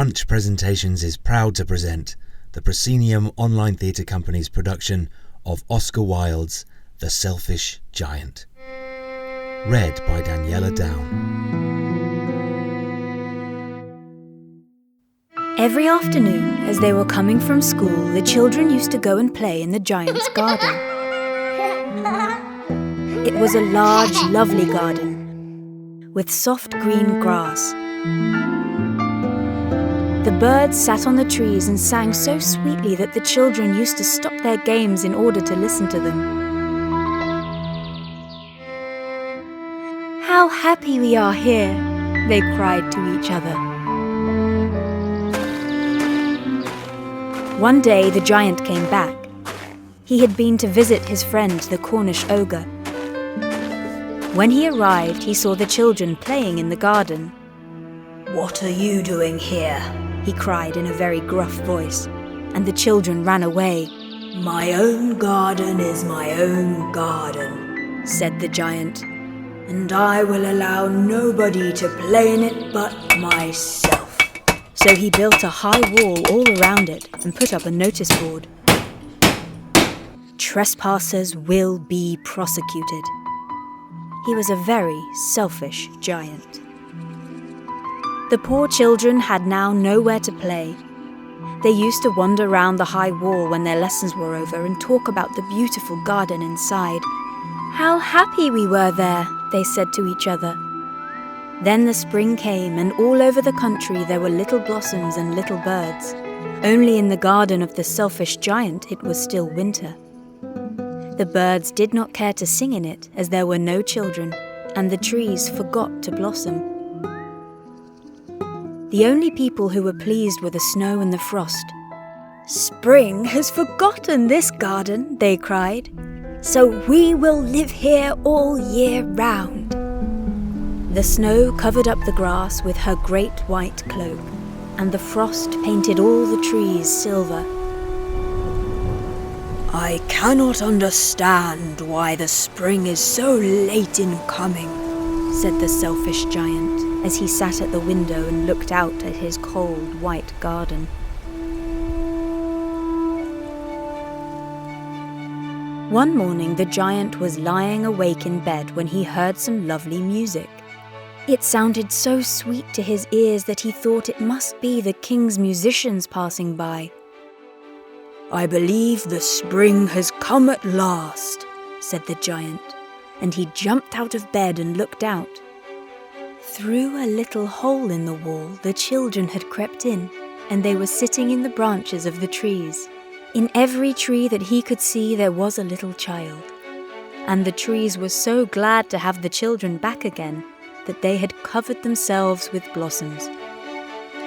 Punch Presentations is proud to present the Proscenium Online Theatre Company's production of Oscar Wilde's The Selfish Giant. Read by Daniella Down. Every afternoon, as they were coming from school, the children used to go and play in the giant's garden. It was a large, lovely garden with soft green grass. The birds sat on the trees and sang so sweetly that the children used to stop their games in order to listen to them. "How happy we are here," they cried to each other. One day the giant came back. He had been to visit his friend the Cornish ogre. When he arrived, he saw the children playing in the garden. "What are you doing here?" he cried in a very gruff voice, and the children ran away. "My own garden is my own garden," said the giant, "and I will allow nobody to play in it but myself." So he built a high wall all around it and put up a notice board. "Trespassers will be prosecuted." He was a very selfish giant. The poor children had now nowhere to play. They used to wander round the high wall when their lessons were over and talk about the beautiful garden inside. "How happy we were there," they said to each other. Then the spring came, and all over the country there were little blossoms and little birds. Only in the garden of the selfish giant it was still winter. The birds did not care to sing in it, as there were no children, and the trees forgot to blossom. The only people who were pleased were the snow and the frost. "Spring has forgotten this garden," they cried, "so we will live here all year round." The snow covered up the grass with her great white cloak, and the frost painted all the trees silver. "I cannot understand why the spring is so late in coming," said the selfish giant, as he sat at the window and looked out at his cold, white garden. One morning the giant was lying awake in bed when he heard some lovely music. It sounded so sweet to his ears that he thought it must be the king's musicians passing by. "I believe the spring has come at last," said the giant, and he jumped out of bed and looked out. Through a little hole in the wall, the children had crept in, and they were sitting in the branches of the trees. In every tree that he could see there was a little child, and the trees were so glad to have the children back again that they had covered themselves with blossoms.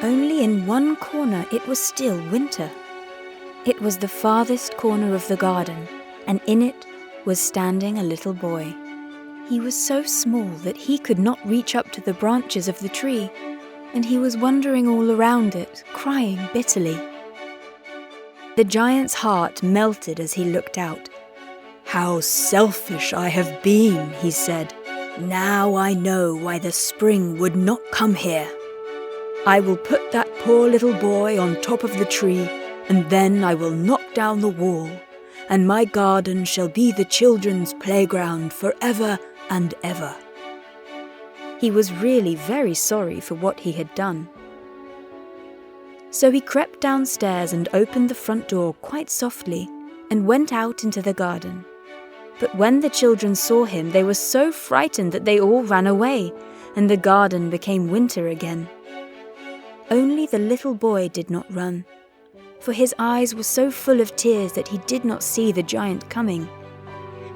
Only in one corner it was still winter. It was the farthest corner of the garden, and in it was standing a little boy. He was so small that he could not reach up to the branches of the tree, and he was wandering all around it, crying bitterly. The giant's heart melted as he looked out. "How selfish I have been," he said. "Now I know why the spring would not come here. I will put that poor little boy on top of the tree, and then I will knock down the wall, and my garden shall be the children's playground forever and ever." He was really very sorry for what he had done. So he crept downstairs and opened the front door quite softly and went out into the garden. But when the children saw him, they were so frightened that they all ran away, and the garden became winter again. Only the little boy did not run, for his eyes were so full of tears that he did not see the giant coming.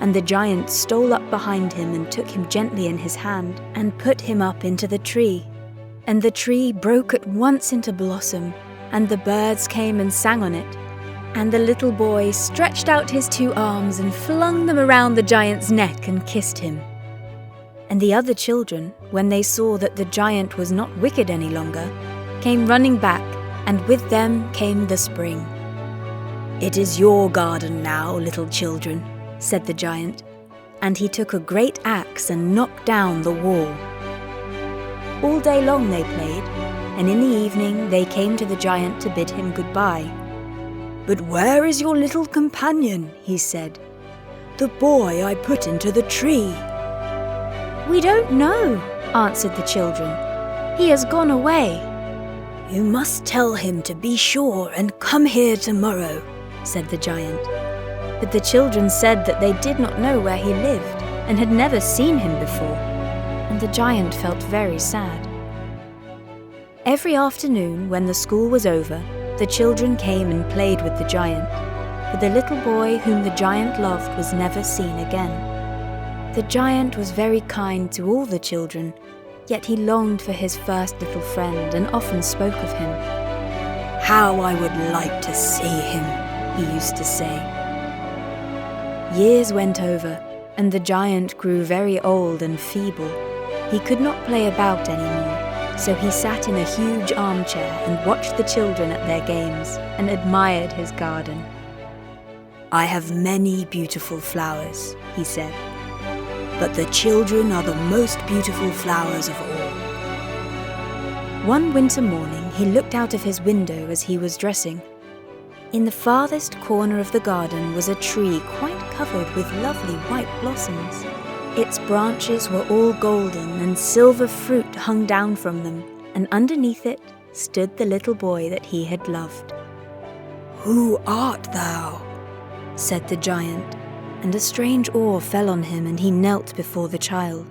And the giant stole up behind him and took him gently in his hand and put him up into the tree. And the tree broke at once into blossom, and the birds came and sang on it. And the little boy stretched out his 2 arms and flung them around the giant's neck and kissed him. And the other children, when they saw that the giant was not wicked any longer, came running back, and with them came the spring. "It is your garden now, little children," said the giant, and he took a great axe and knocked down the wall. All day long they played, and in the evening they came to the giant to bid him goodbye. "But where is your little companion?" he said. "The boy I put into the tree." "We don't know," answered the children. "He has gone away." "You must tell him to be sure and come here tomorrow," said the giant. But the children said that they did not know where he lived and had never seen him before, and the giant felt very sad. Every afternoon, when the school was over, the children came and played with the giant, but the little boy whom the giant loved was never seen again. The giant was very kind to all the children, yet he longed for his first little friend and often spoke of him. "How I would like to see him," he used to say. Years went over, and the giant grew very old and feeble. He could not play about anymore, so he sat in a huge armchair and watched the children at their games and admired his garden. "I have many beautiful flowers," he said, "but the children are the most beautiful flowers of all." One winter morning he looked out of his window as he was dressing. In the farthest corner of the garden was a tree quite covered with lovely white blossoms. Its branches were all golden and silver fruit hung down from them, and underneath it stood the little boy that he had loved. "Who art thou?" said the giant, and a strange awe fell on him and he knelt before the child.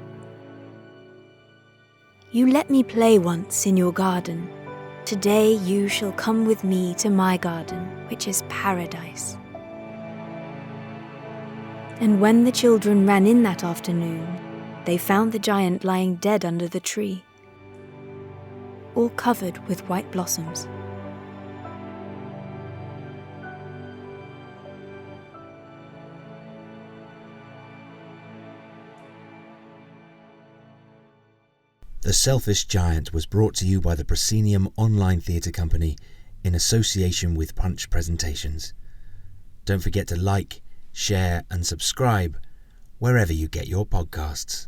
"You let me play once in your garden. Today you shall come with me to my garden, which is paradise." And when the children ran in that afternoon, they found the giant lying dead under the tree, all covered with white blossoms. The Selfish Giant was brought to you by the Proscenium Online Theatre Company in association with Punch Presentations. Don't forget to like, share and subscribe wherever you get your podcasts.